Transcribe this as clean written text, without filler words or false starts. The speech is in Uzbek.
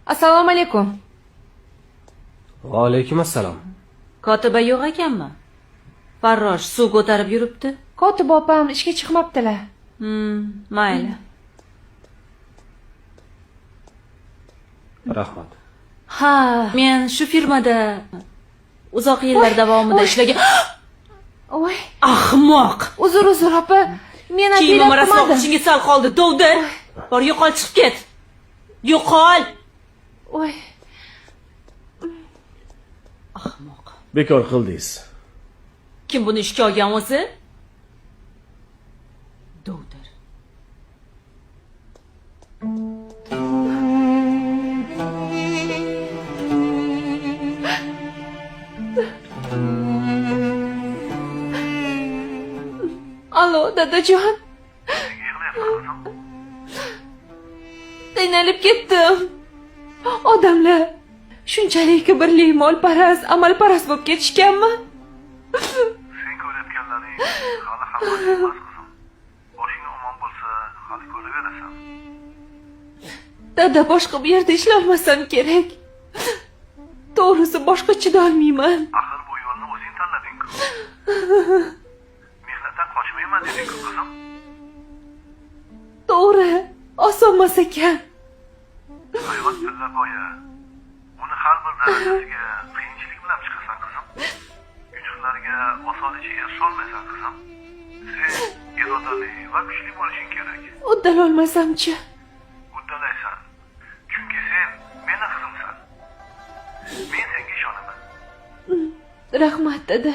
Assalomu alaykum. Va alaykum assalom. Kotiba yo'q ekanmi? Farrosh suv ko'tarib yuribdi. Kotib opam ishga chiqmabdilar. Mayli. Rahmat. Ha, men shu firmada uzoq yillar davomida ishlagan. Voy, Ahmoq. uzr opa. Men Kiyimim ataylar rasvo ichingga sal qoldi. Dovdir. Bor, yo'qol chiqib ket. Yo'qol. Voy, Ahmoq. Bekor qildingiz. Kim buni ishga olgan o'zi? Dovdir. Alo, dadajon. Qiynalib ketdim. Odamlar shunchalik kibrli, molparast, amalparast bo'lib ketishganmi? Sen ko'rayotganlaring hali hammasi emas qizim. Boshing omon bo'lsa, hali ko'raverasan. Dada, boshqa bir yerda ishlolmasam kerak. To'g'risi boshqa chidolmayman. Axir bu yo'lni o'zing tanlading-ku. Mehnatdan qochmayman deding-ku qizim. To'g'ri, osonmas ekan. Hayot tilla boya. Uni har bir darajasiga qiyinchilik bilan chiqasan qizim. Yutuqlarga osonlikcha erisholmaysan qizim. Sen irodali va kuchli bo'lishing kerak. Uddalolmasam-chi? Uddalaysan. Chunki sen meni qizimsan. Men senga ishonaman. Rahmat, dada.